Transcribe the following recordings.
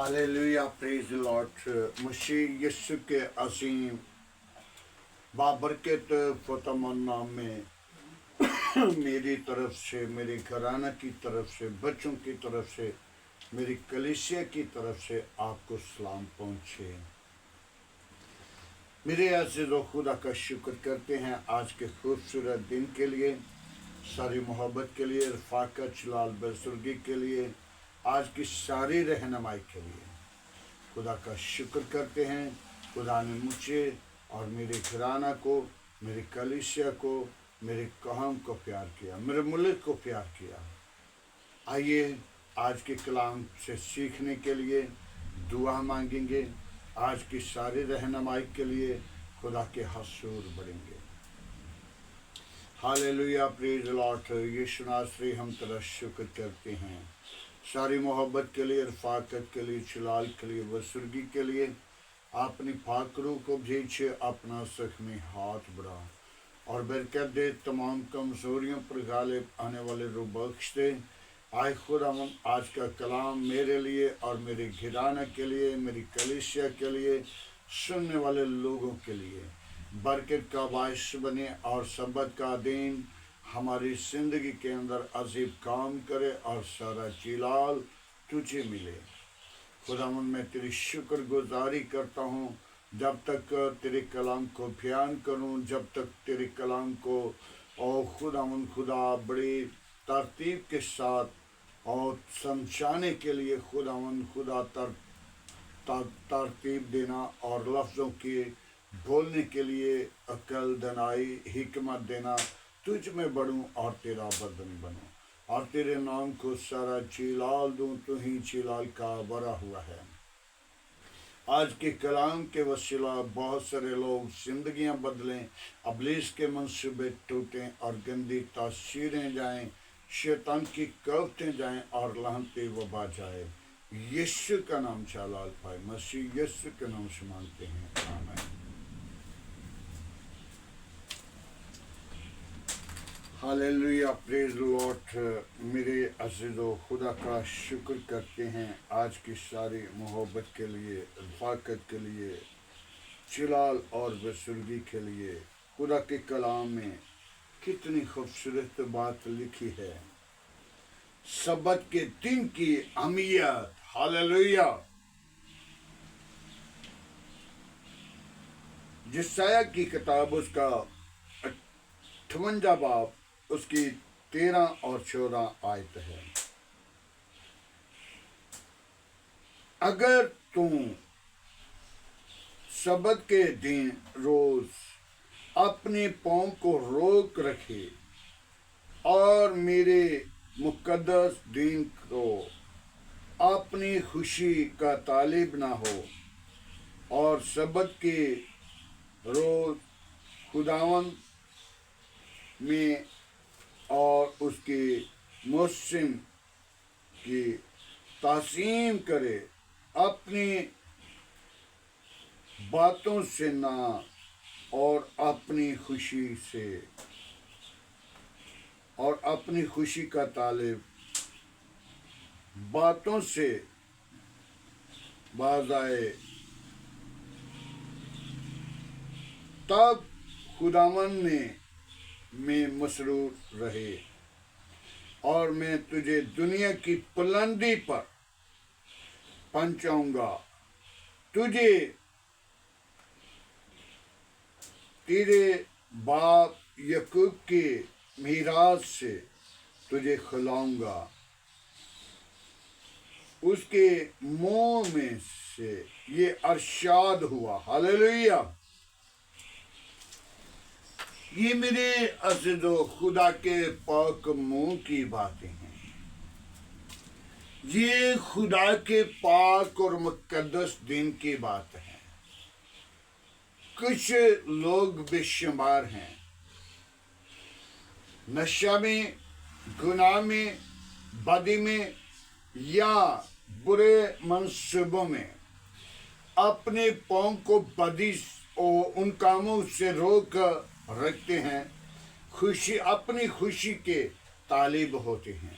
Hallelujah, praise the Lord. मसीह यीशु के असीम बाबरकत फतमन नाम में मेरी तरफ से, मेरे घराना की तरफ से, बच्चों की तरफ से, मेरी कलीसिया की तरफ से आपको सलाम पहुँचे। मेरे अज़ीज़ों, खुदा का शुक्र करते हैं आज के खूबसूरत दिन के लिए, सारी मोहब्बत के लिए, रफ़ाकत जलाल बजुर्गी के लिए, आज की सारी रहनुमाई के लिए खुदा का शुक्र करते हैं। खुदा ने मुझे और मेरे घराना को, मेरी कलीसिया को, मेरे कौम को प्यार किया, मेरे मुल्क को प्यार किया। आइए आज के कलाम से सीखने के लिए दुआ मांगेंगे, आज की सारी रहनुमाई के लिए खुदा के हसूर बढ़ेंगे। Hallelujah, praise the Lord. यीशु नासरी, हम तेरा शुक्र करते हैं सारी मोहब्बत के लिए, रफ़ाकत के लिए, जलाल के लिए, बजुर्गी के लिए। अपनी पाक रूह को भेजे, अपना ज़ख्मी हाथ बढ़ा और बरकत दे, तमाम कमज़ोरियों पर गालिब आने वाले रूह बख्श दे। आए खुदावन, आज का कलाम मेरे लिए और मेरे घराना के लिए, मेरी कलीसिया के लिए, सुनने वाले लोगों के लिए बरकत का बायस बने और सबत का दिन हमारी ज़िंदगी के अंदर अजीब काम करे और सारा जलाल तुझे मिले। खुदावन, मैं तेरी शुक्रगुजारी करता हूँ जब तक तेरे कलाम को बयान करूँ, जब तक तेरे कलाम को और खुदावन खुदा बड़ी तरतीब के साथ और समझाने के लिए खुदावन खुदा तरतीब देना और लफ्ज़ों के बोलने के लिए अकल, दनाई, हिकमत देना। तुझ में बढ़ूँ और तेरा बदन बनूँ और तेरे नाम को सारा जलाल दूँ। तू ही जलाल का बरा हुआ है। आज के कलाम के वसीला बहुत सारे लोग जिंदगियां बदलें, अबलीस के मंसूबे टूटें और गंदी तासीरें जाएं, शैतान की कवतें जाएं और लानतें वबा जाए। यीशु का नाम जलाल पाए। मसीह यीशु के नाम से मांगते हैं, आमीन। Hallelujah, praise the Lord. मेरे अज़ीज़ों, खुदा का शुक्र करते हैं आज की सारी मोहब्बत के लिए, रफ़ाकत के लिए, जलाल और बजुर्गी के लिए। खुदा के कलाम में कितनी खूबसूरत बात लिखी है, सबत के दिन की अहमियत। हालेलुया। यशायाह की किताब उसका 58 बाब उसकी 13 और 14 आयत है। अगर तुम सबत के दिन रोज अपने पाँव को रोक रखे और मेरे मुकद्दस दिन को अपनी खुशी का तालिब ना हो और सबत के रोज खुदावन में और उसके मौसम की तासीम करे, अपनी बातों से ना और अपनी खुशी से और अपनी खुशी का तालिब बातों से बाज़ाए, तब खुदावन में मसरूर रहे और मैं तुझे दुनिया की बुलंदी पर पहुंचाऊंगा। तुझे तेरे बाप याकूब के मीरास से तुझे खिलाऊंगा, उसके मुंह में से ये अरशाद हुआ। हालेलुया। ये मेरे अज़ीज़ों, खुदा के पाक मुंह की बातें हैं। ये खुदा के पाक और मुकद्दस दिन की बात है। कुछ लोग बेशुमार हैं, नशा में, गुनाह में, बदी में या बुरे मंसूबों में अपने पाँव को बदी और उन कामों से रोक रखते हैं। अपनी खुशी के तालिब होते हैं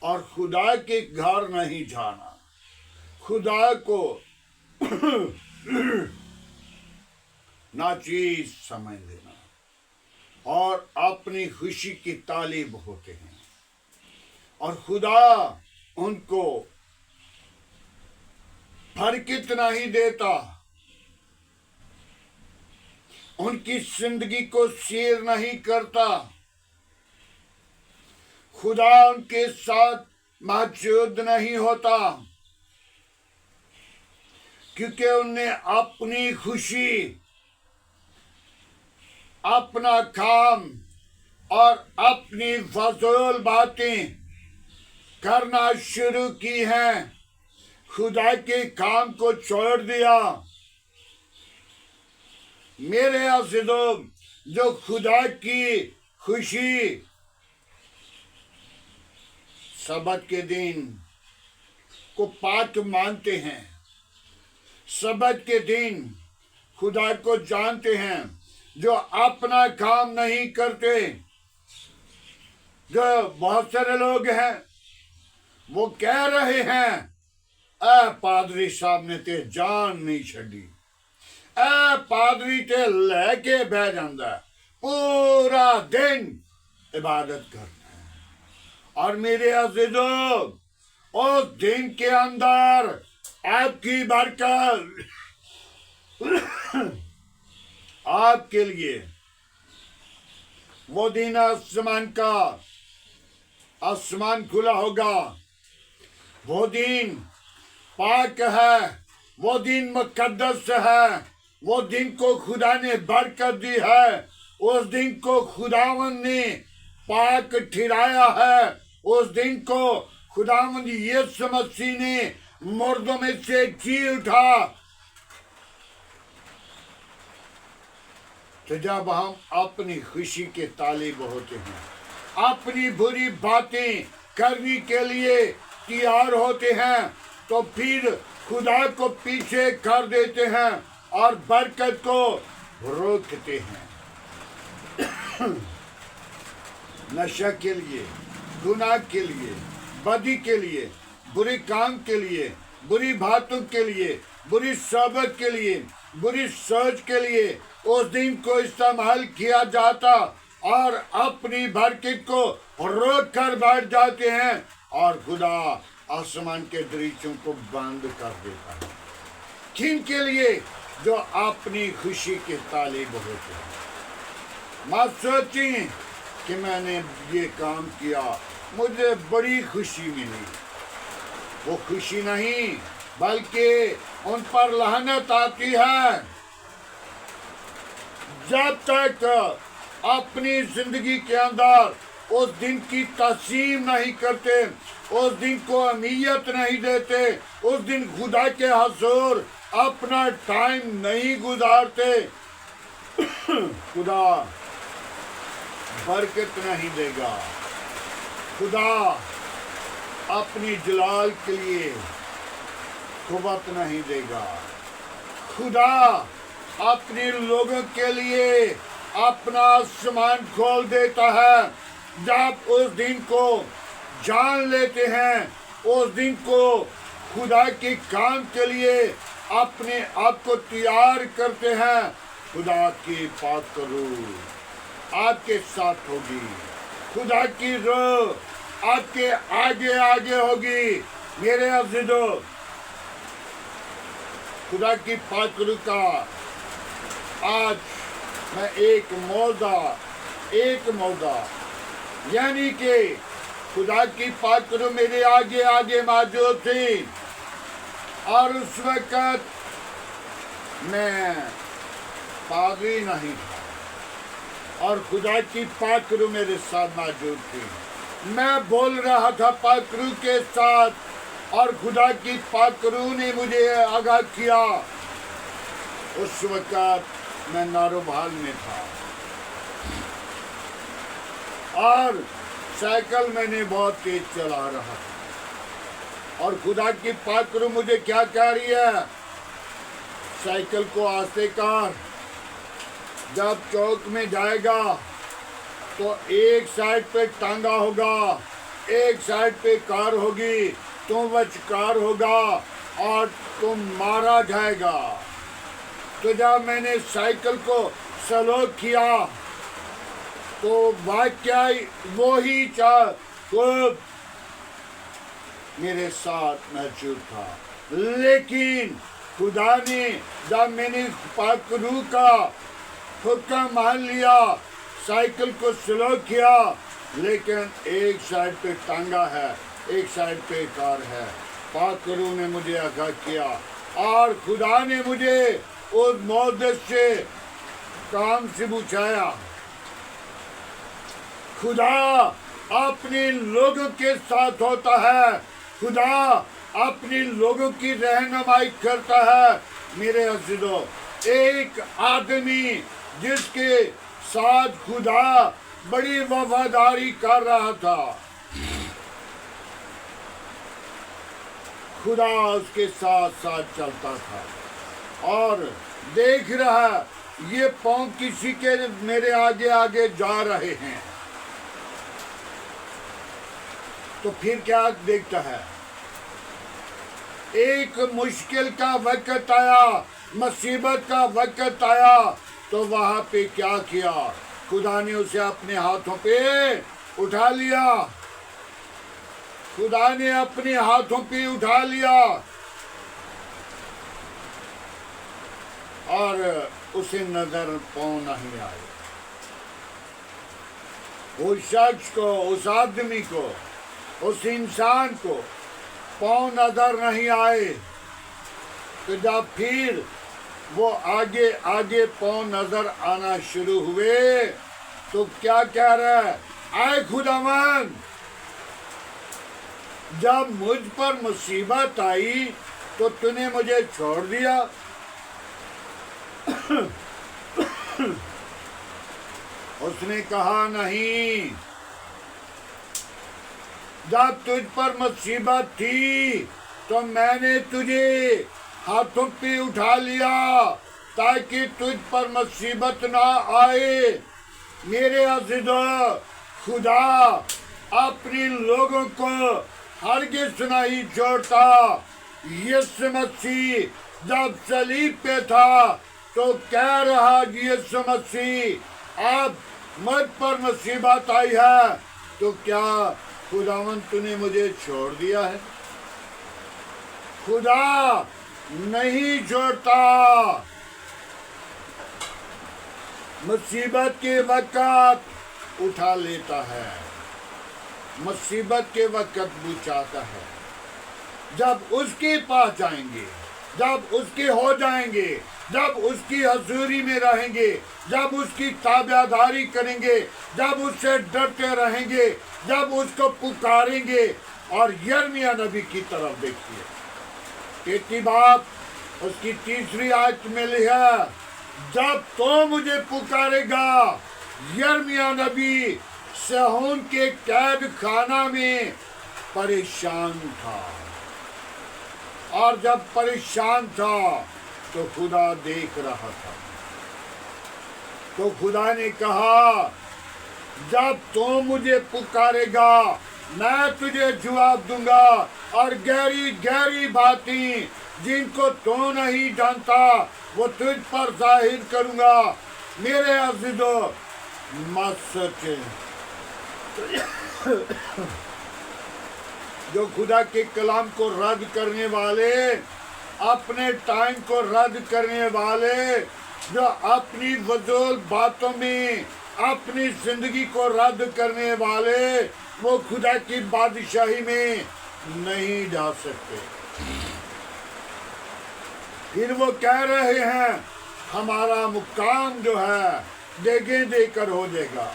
और खुदा के घर नहीं जाना, खुदा को नाचीज समझ लेना और अपनी खुशी की तालीब होते हैं, और खुदा उनको बरकत नहीं देता, उनकी जिंदगी को शेयर नहीं करता। खुदा उनके साथ मौजूद नहीं होता, क्योंकि उन्हें अपनी खुशी, अपना काम और अपनी फजूल बातें करना शुरू की हैं। खुदा के काम को छोड़ दिया। मेरे अज़ीज़ों, जो खुदा की खुशी सब्त के दिन को पाक मानते हैं, सब्त के दिन खुदा को जानते हैं, जो अपना काम नहीं करते, जो बहुत सारे लोग हैं वो कह रहे हैं, पादरी साहब ने ते जान नहीं छड़ी, पादरी ते लेके बह जाता है, पूरा दिन इबादत करता है। और मेरे अज़ीज़ों, उस दिन के अंदर आपकी बरकत आपके लिए वो दिन आसमान खुला होगा। वो दिन पाक है, वो दिन मुकद्दस है, वो दिन को खुदा ने बरकत दी है, उस दिन को खुदावंद ने पाक ठहराया है, उस दिन को खुदावंद यीशु मसीह ने मुर्दों में से जी उठा। तो जब हम अपनी खुशी के तालिब होते हैं, अपनी बुरी बातें करने के लिए तैयार होते हैं, तो फिर खुदा को पीछे कर देते हैं और बरकत को रोकते हैं। नशा के लिए, गुनाह के लिए, बदी के लिए, बुरे काम के लिए, बुरी बातों के लिए, बुरी सोबत के लिए, बुरी सोच के लिए उस दिन को इस्तेमाल किया जाता और अपनी बरकत को रोक कर बैठ जाते हैं, और खुदा आसमान के दरीचों को बंद कर देता है। किन के लिए? जो अपनी खुशी के तालिब होते हैं। मत सोचें कि मैंने ये काम किया, मुझे बड़ी खुशी मिली। वो खुशी नहीं, बल्कि उन पर लानत आती है। जब तक अपनी जिंदगी के अंदर उस दिन की तस्लीम नहीं करते, उस दिन को अहमियत नहीं देते, उस दिन खुदा के हुजूर अपना टाइम नहीं गुजारते, खुदा बरकत नहीं देगा। खुदा अपनी जलाल के लिए कुव्वत नहीं देगा। खुदा अपने लोगों के लिए अपना आसमान खोल देता है। जब उस दिन को जान लेते हैं, उस दिन को खुदा के काम के लिए अपने आप को तैयार करते हैं, खुदा की पाक रूह आपके साथ होगी, खुदा की रूह आपके आगे आगे होगी। मेरे अज़ीज़ों, खुदा की पाक रूह का आज मैं एक मौदा यानी कि खुदा की पाक रूह मेरे आगे आगे मौजूद थी, और उस वक्त मैं पादरी नहीं था और खुदा की पाक रूह मेरे साथ मौजूद थी। मैं बोल रहा था पाक रूह के साथ, और खुदा की पाक रूह ने मुझे आगाह किया। उस वक्त मैं नारोबाल में था और साइकिल मैंने बहुत तेज चला रहा था, और खुदा की पाक रूह मुझे क्या कह रही है, साइकिल को आस्ते कर। जब चौक में जाएगा तो एक साइड पे टांगा होगा, एक साइड पे कार होगी, तो वचकार होगा, और तुम मारा जाएगा। तो जब मैंने साइकिल को स्लो किया तो वाकई वही तो मेरे साथ मौजूद था, लेकिन खुदा ने जब मैंने पाक रूह का हुक्म मान लिया, साइकिल को स्लो किया, लेकिन एक साइड पे टांगा है, एक साइड पे कार है। पाक रूह ने मुझे आगाह किया और खुदा ने मुझे उस मौत से काम से बचाया। खुदा अपने लोगों के साथ होता है, खुदा अपने लोगों की रहनुमाई करता है। मेरे अज़ीज़ों, एक आदमी जिसके साथ खुदा बड़ी वफादारी कर रहा था, खुदा उसके साथ साथ चलता था और देख रहा ये पांव किसी के मेरे आगे आगे जा रहे हैं, तो फिर क्या देखता है? एक मुश्किल का वक्त आया, मुसीबत का वक्त आया, तो वहां पे क्या किया? खुदा ने उसे अपने हाथों पे उठा लिया, खुदा ने अपने हाथों पे उठा लिया और उसे नजर पाँव नहीं आए। उस शख्स को, उस आदमी को, उस इंसान को पाँव नजर नहीं आए। तो जब फिर वो आगे आगे पाँव नजर आना शुरू हुए तो क्या कह रहा है? आए खुदावंद, जब मुझ पर मुसीबत आई तो तूने मुझे छोड़ दिया। उसने कहा नहीं, जब तुझ पर मुसीबत थी तो मैंने तुझे हाथों पे उठा लिया ताकि तुझ पर मुसीबत ना आए। मेरे अज़ीज़ों, खुदा अपने लोगों को हरगिज़ नहीं छोड़ता। यीशु मसीह जब सलीब पे था तो कह रहा, यीशु मसीह अब मुझ पर मुसीबत आई है तो क्या खुदावंद तूने मुझे छोड़ दिया है? खुदा नहीं छोड़ता। मुसीबत के वक्त उठा लेता है, मुसीबत के वक्त बचाता है। जब उसके पास जाएंगे, जब उसके हो जाएंगे, जब उसकी हजूरी में रहेंगे, जब उसकी ताबेदारी करेंगे, जब उससे डरते रहेंगे, जब उसको पुकारेंगे। और यिर्मयाह नबी की तरफ देखिए, 33 बाब उसकी 3री आयत में लिखा, जब तो मुझे पुकारेगा। यिर्मयाह नबी सहून के कैद खाना में परेशान था, और जब परेशान था तो खुदा देख रहा था। तो खुदा ने कहा, जब तू मुझे पुकारेगा मैं तुझे जवाब दूंगा, और गहरी गहरी बातें जिनको तू नहीं जानता वो तुझ पर जाहिर करूंगा। मेरे अज़ीज़ों, मत सोचे जो खुदा के कलाम को रद्द करने वाले, अपने टाइम को रद्द करने वाले, जो अपनी फजूल बातों में अपनी जिंदगी को रद्द करने वाले, वो खुदा की बादशाही में नहीं जा सकते। फिर वो कह रहे हैं हमारा मुकाम जो है देगे देकर हो जाएगा।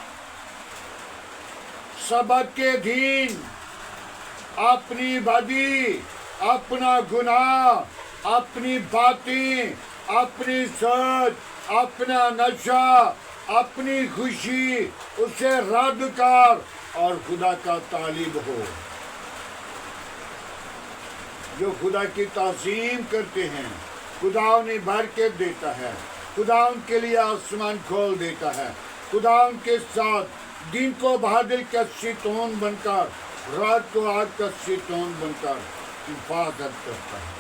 सबक के दिन अपनी बदी, अपना गुनाह, अपनी बातें, अपनी सोच, अपना नशा, अपनी खुशी, उसे रद्द कर और खुदा का तालिब हो। जो खुदा की ताज़ीम करते हैं, खुदा उन्हें बरकत देता है, खुदा उनके लिए आसमान खोल देता है, खुदा उनके साथ दिन को बादल का सितोन बनकर, रात को आग का सितोन बनकर हिफाजत करता है।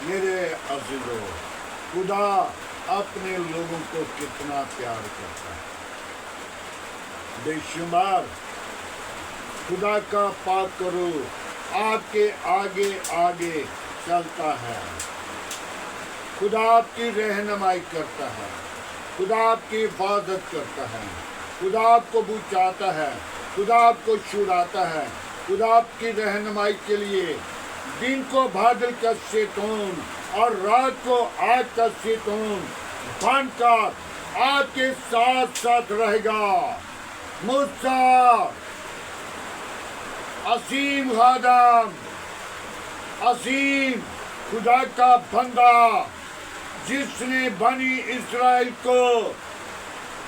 میرے عزیزو، خدا اپنے لوگوں کو کتنا پیار کرتا ہے، بے شمار خدا کا پاک روح آپ کے آگے آگے چلتا ہے، خدا آپ کی رہنمائی کرتا ہے، خدا آپ کی حفاظت کرتا ہے، خدا آپ کو بچاتا ہے، خدا آپ کو چھڑاتا ہے، خدا آپ کی رہنمائی کے لیے دن کو بادل کا ستون اور رات کو آگ کا ستون بن کر آپ کے ساتھ ساتھ رہے گا۔ موسیٰ عظیم خادم، عظیم خدا کا بندہ، جس نے بنی اسرائیل کو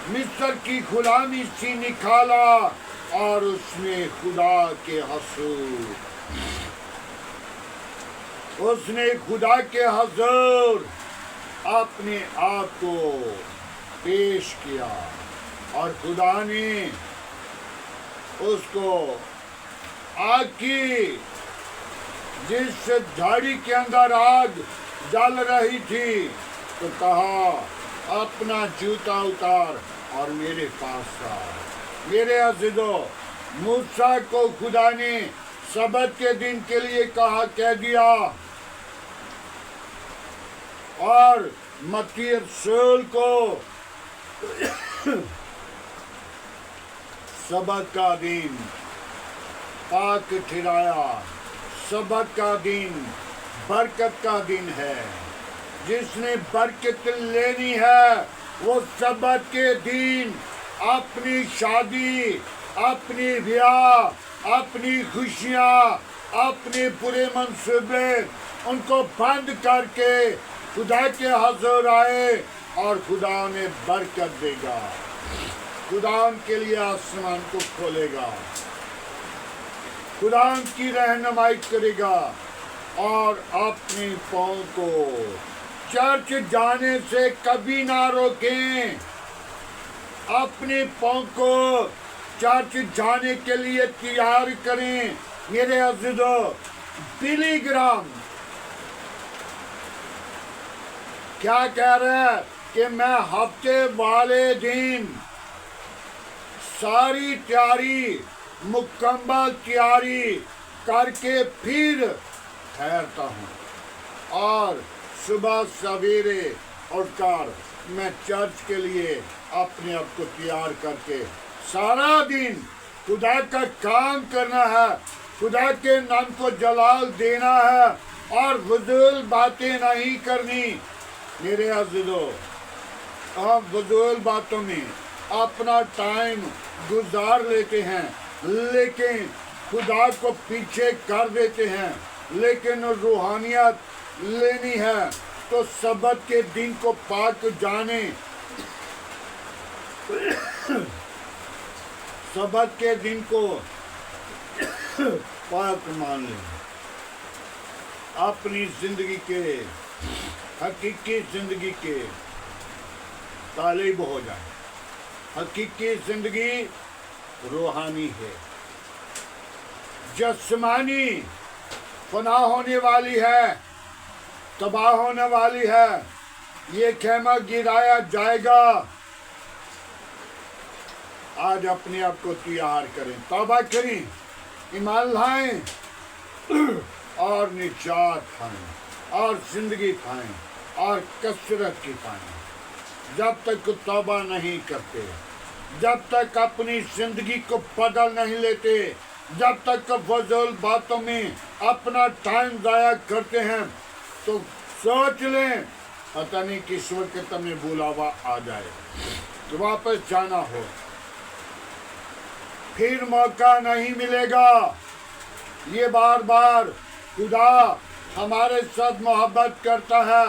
مصر کی غلامی سے نکالا، اور اس نے خدا کے حضور اپنے آپ کو پیش کیا، اور خدا نے اس کو آگ کی، جس جھاڑی کے اندر آگ جل رہی تھی، تو کہا اپنا جوتا اتار اور میرے پاس آ۔ میرے عزیزو، موسیٰ کو خدا نے سبت کے دن کے لیے کہہ دیا، اور متی رسول کو سبت کا دن پاک ٹھہرایا۔ سبت کا دن برکت کا دن ہے، جس نے برکت لینی ہے وہ سبت کے دن اپنی شادی، اپنی بیاہ، اپنی خوشیاں، اپنے برے منصوبے ان کو بند کر کے خدا کے حضور آئے، اور خدا انہیں برکت دے گا۔ خدا ان کے لیے آسمان کو کھولے گا، خدا ان کی رہنمائی کرے گا، اور اپنے پاؤں کو چرچ جانے سے کبھی نہ روکیں۔ اپنے پاؤں کو چرچ جانے کے لیے تیار کریں۔ میرے عزیزو، بلی گرام کیا کہہ رہا ہے کہ میں ہفتے والے دن ساری تیاری، مکمل تیاری کر کے پھر ٹھہرتا ہوں، اور صبح سویرے اٹھ کر میں چرچ کے لیے اپنے آپ کو تیار کر کے سارا دن خدا کا کام کرنا ہے، خدا کے نام کو جلال دینا ہے، اور فضول باتیں نہیں کرنی۔ میرے عزیزو، ہم فضول باتوں میں اپنا ٹائم گزار لیتے ہیں، لیکن خدا کو پیچھے کر دیتے ہیں۔ لیکن روحانیت لینی ہے تو سبت کے دن کو پاک جانے، سبت کے دن کو پاک مان لیں۔ اپنی زندگی کے، حقیقی زندگی کے طالب ہو جائیں۔ حقیقی زندگی روحانی ہے، جسمانی فنا ہونے والی ہے، تباہ ہونے والی ہے۔ یہ خیمہ گرایا جائے گا۔ آج اپنے آپ کو تیار کریں، توبہ کریں، ایمان لائیں، اور نجات پائیں، اور زندگی پائیں، اور کثرت کی پائیں۔ جب تک توبہ نہیں کرتے، جب تک اپنی زندگی کو بدل نہیں لیتے، جب تک فضول باتوں میں اپنا ٹائم ضائع کرتے ہیں، تو سوچ لیں پتہ نہیں کس وقت تمہیں بلاوا آ جائے تو واپس جانا ہو، پھر موقع نہیں ملے گا۔ یہ بار بار خدا ہمارے ساتھ محبت کرتا ہے،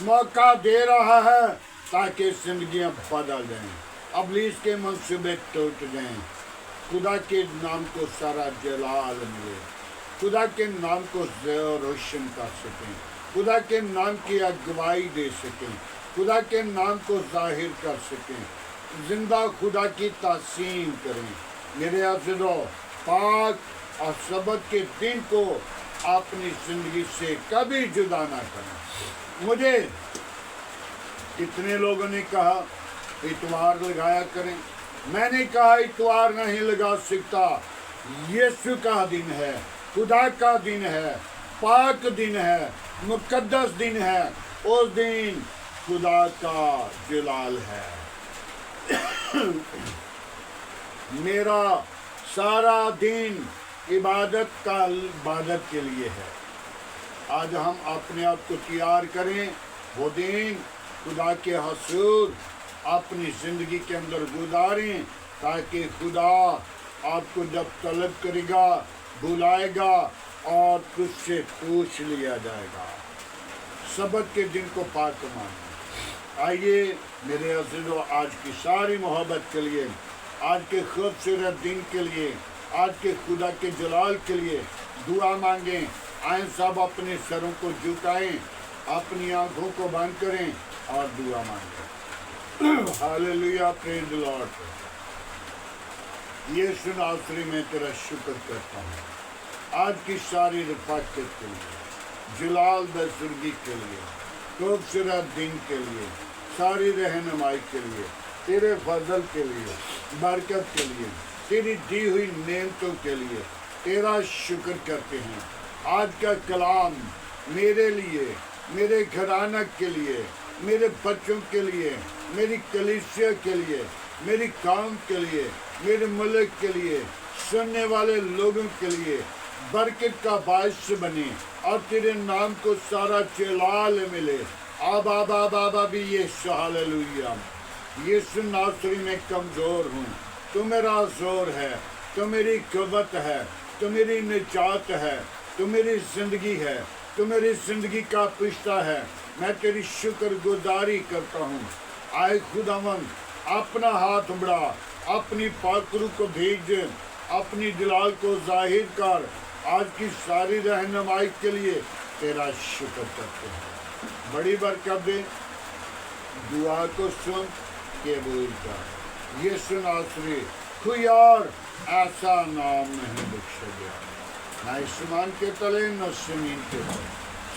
موقع دے رہا ہے تاکہ زندگیاں بدل جائیں، ابلیس کے منصوبے ٹوٹ جائیں، خدا کے نام کو سارا جلال ملے، خدا کے نام کو روشن کر سکیں، خدا کے نام کی اگوائی دے سکیں، خدا کے نام کو ظاہر کر سکیں، زندہ خدا کی تعظیم کریں۔ میرے عزیزو، پاک اور سبت کے دن کو اپنی زندگی سے کبھی جدا نہ کریں۔ مجھے کتنے لوگوں نے کہا اتوار لگایا کریں، میں نے کہا اتوار نہیں لگا سکتا، یسوع کا دن ہے، خدا کا دن ہے، پاک دن ہے، مقدس دن ہے، اس دن خدا کا جلال ہے۔ میرا سارا دن عبادت کے لیے ہے۔ آج ہم اپنے آپ کو تیار کریں، وہ دن خدا کے حضور اپنی زندگی کے اندر گزاریں، تاکہ خدا آپ کو جب طلب کرے گا بلائے گا اور تجھ سے پوچھ لیا جائے گا۔ سبت کے دن کو پاک مانیں۔ آئیے میرے عزیزو، آج کی ساری محبت کے لیے، آج کے خوبصورت دن کے لیے، آج کے خدا کے جلال کے لیے دعا مانگیں۔ آئیں سب اپنے سروں کو جھکائیں، اپنی آنکھوں کو بند کریں اور دعا مانگیں۔ ہاللیلویا، پریز دی لارڈ۔ یسوع ناصری میں تیرا شکر کرتا ہوں آج کی ساری رفاقت کے لیے، جلال بزرگی کے لیے، خوبصورت دن کے لیے، ساری رہنمائی کے لیے، تیرے فضل کے لیے، برکت کے لیے، تیری دی ہوئی نعمتوں کے لیے تیرا شکر کرتے ہیں۔ آج کا کلام میرے لیے، میرے گھرانہ کے لیے، میرے بچوں کے لیے، میری کلیسیا کے لیے، میری قوم کے لیے، میرے ملک کے لیے، سننے والے لوگوں کے لیے برکت کا باعث بنے اور تیرے نام کو سارا جلال ملے۔ آبا بھی یسوع، ہاللیلویا۔ یسوع ناصری میں کمزور ہوں، تو میرا زور ہے، تو میری قوت ہے، تو میری نجات ہے، تو میری زندگی ہے، تو میری زندگی کا پشتہ ہے۔ میں تیری شکر گزاری کرتا ہوں۔ آئے خداوند، اپنا ہاتھ بڑھا، اپنی پاک روح کو بھیج، اپنی جلال کو ظاہر کر۔ آج کی ساری رہنمائی کے لیے تیرا شکر کرتے ہیں۔ بڑی برکت دے، دعا کو سن کے قبول کر۔ یسوع ناصری، کوئی اور ایسا نام نہیں بخشا گیا، نہ آسمان کے تلے نہ زمین کے تلے،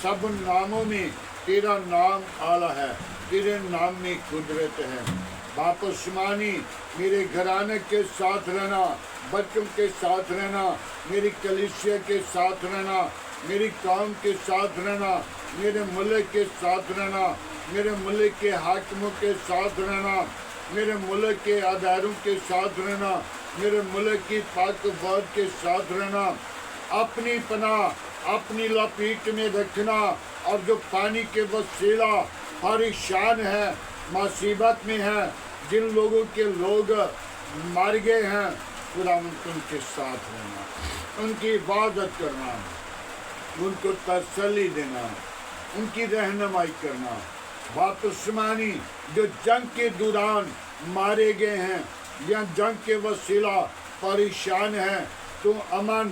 سب ناموں میں تیرا نام اعلیٰ ہے، تیرے نام میں قدرت ہے۔ باپ آسمانی، میرے گھرانے کے ساتھ رہنا، بچوں کے ساتھ رہنا، میری کلیسیا کے ساتھ رہنا، میری قوم کے ساتھ رہنا، میرے ملک کے ساتھ رہنا، میرے ملک کے حاکموں کے ساتھ رہنا، میرے ملک کے اداروں کے ساتھ رہنا، میرے ملک کی پاک فوج کے ساتھ رہنا، اپنی پناہ اپنی لپیٹ میں رکھنا، اور جو پانی کے وسیلہ پریشان ہے، مصیبت میں ہے، جن لوگوں کے لوگ مر گئے ہیں، خداوند ان کے ساتھ رہنا، ان کی حفاظت کرنا، ان کو تسلی دینا، ان کی رہنمائی کرنا۔ باپ آسمانی، جو جنگ کے دوران مارے گئے ہیں یا جنگ کے وسیلہ پریشان ہیں، تو امن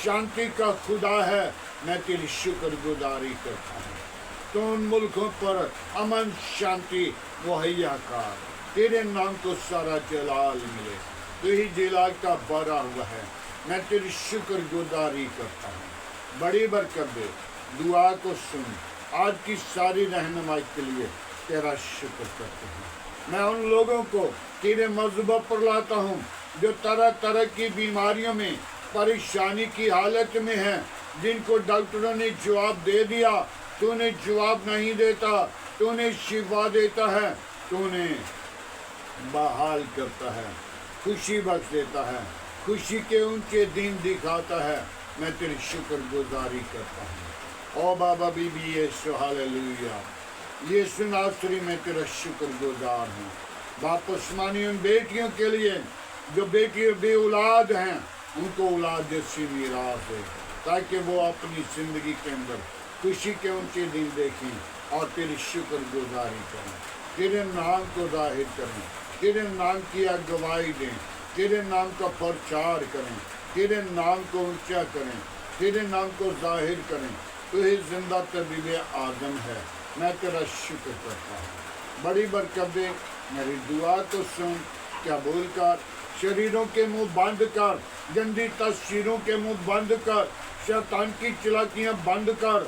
شانتی کا خدا ہے، میں تیری شکر گزاری کرتا ہوں۔ تو ان ملکوں پر امن شانتی مہیا کر، تیرے نام کو سارا جلال ملے، تو ہی جلال کا بڑا ہوا ہے، میں تیری شکر گزاری کرتا ہوں۔ بڑی برکت دے، دعا کو سن، آج کی ساری رہنمائی کے لیے تیرا شکر کرتے ہیں۔ میں ان لوگوں کو تیرے مذہبوں پر لاتا ہوں جو طرح طرح کی بیماریوں میں، پریشانی کی حالت میں ہیں، جن کو ڈاکٹروں نے جواب دے دیا، تو نے جواب نہیں دیتا، تو نے شفا دیتا ہے، تو نے بحال کرتا ہے، خوشی بخش دیتا ہے، خوشی کے اونچے دن دکھاتا ہے، میں تیری شکر گزاری کرتا ہوں۔ او بابا بی بی یسوع، ہاللیلویا۔ یسوع ناصری میں تیرا شکر گزار ہوں۔ باپ آسمانی، ان بیٹیوں کے لیے جو بیٹی بے اولاد ہیں، ان کو اولاد جیسی میراث دے، تاکہ وہ اپنی زندگی کے اندر خوشی کے اونچے دن دیکھیں اور تیری شکر گزاری کریں، تیرے نام کو ظاہر کریں، تیرے نام کی گواہی دیں، تیرے نام کا پرچار کریں، تیرے نام کو اونچا کریں، تیرے نام کو ظاہر کریں۔ تو ہی زندہ طبیب اعظم ہے، میں تیرا شکر کرتا ہوں۔ بڑی برکت دے، میری دعا کو سن، قبول کر، شریروں کے منہ بند کر، गंदी तस्वीरों के मुंह बंद कर, शैतान की चालाकियां बंद कर,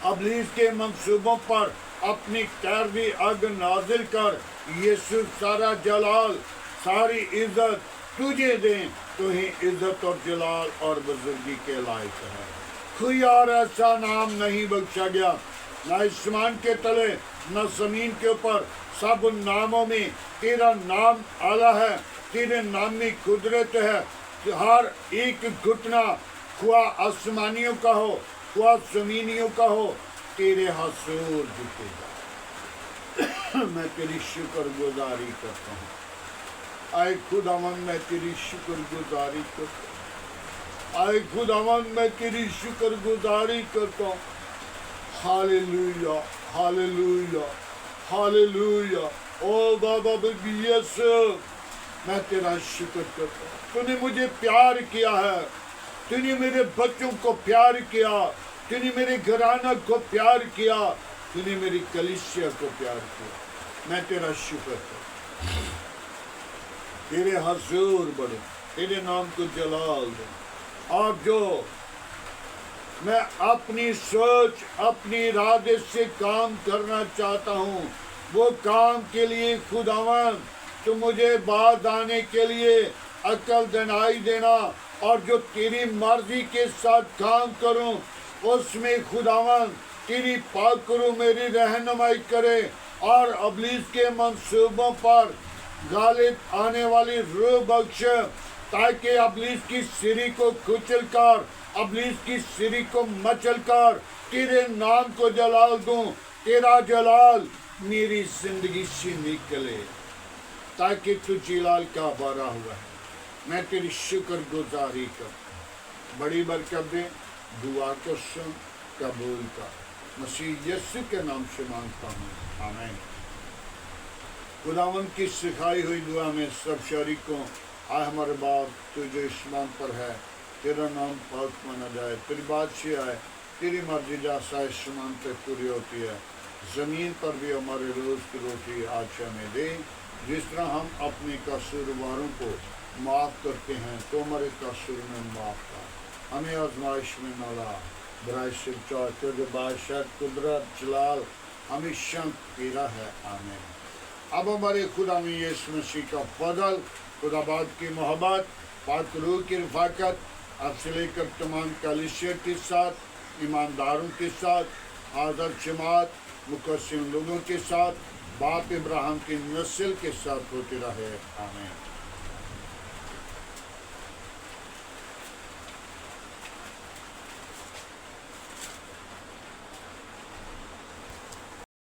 अबलीस के मंसूबों पर अपनी कैरवी आग नाजिल कर। यीशु सारा जलाल, सारी इज्जत तुझे दें, तू ही इज्जत और जलाल और बुजुर्गी के लायक है। कोई और ऐसा नाम नहीं बख्शा गया, न आसमान के तले न जमीन के ऊपर, सब नामों में तेरा नाम आला है, तेरे नाम में कुदरत है। हर एक घुटना, खुआ आसमानियों का हो, खुआ जमीनियों का हो, तेरे हजूर झुकेगा। मैं तेरी शुक्रगुजारी करता हूँ। आए खुदावन, मैं तेरी शुक्रगुजारी करता हूँ। आए खुदावन, मैं तेरी शुक्रगुजारी करता हूँ। Hallelujah, hallelujah, hallelujah. ओ बाबा यीशु, मैं तेरा शुक्र करता हूँ। तूने मुझे प्यार किया है, तूने मेरे बच्चों को प्यार किया, तूने मेरे घराना को प्यार किया, तूने मेरी कलीसिया को प्यार किया। मैं तेरा शुक्र करता हूँ। तेरे हजूर बढ़ो, तेरे नाम को जलाल दो। और जो मैं अपनी सोच, अपनी इरादे से काम करना चाहता हूँ, वो काम के लिए खुदावन तो मुझे बात आने के लिए अकल दिलाई देना, और जो तेरी मर्जी के साथ काम करूं उसमें खुदावन तेरी पाक करूं, मेरी रहनुमाई करे, और अबलीस के मंसूबों पर गालिब आने वाली रूह बख्श, ताकि अबलीस की सिरी को कुचल कर, अबलीस की सिरी को मचल कर तेरे नाम को जलाल दूं। तेरा जलाल मेरी जिंदगी से निकले, ताकि तू जलाल का भरा हुआ है। मैं तेरी शुक्र गुजारी कर, बड़ी बरकत दे, दुआ को सुन, कबूल कर। मसीह यीशु के नाम से मांगता हूँ, आमीन। खुदावन की सिखाई हुई दुआ में सब शरीकों, आए हमारे बाप तू जो आसमान पर है, तेरा नाम पाक माना जाए, तेरी बादशाही आए, तेरी मर्जी जैसा आसमान पे पूरी होती है, ज़मीन पर भी हमारे रोज़ की रोटी आज हमें दे, जिस तरह हम अपने कसूरवारों को माफ़ करते हैं, तो हमारे कसूर में माफ़ कर। हमें आजमाइश में न ला, बुराई से बचा, तेरे बादशाह कुदरत जलाल हमेशा तेरा है, आमीन। अब हमारे खुदा में यीशु मसीह का फजल, खुदा बाप की मोहब्बत, पाक रूह की रफ़ाकत अब से लेकर तमाम कलीसिया के साथ, ईमानदारों के साथ, हाज़िर जमात, मुक़स्सिम लोगों के साथ, बाप इब्राहिम की नस्ल के साथ होते रहे, आमीन।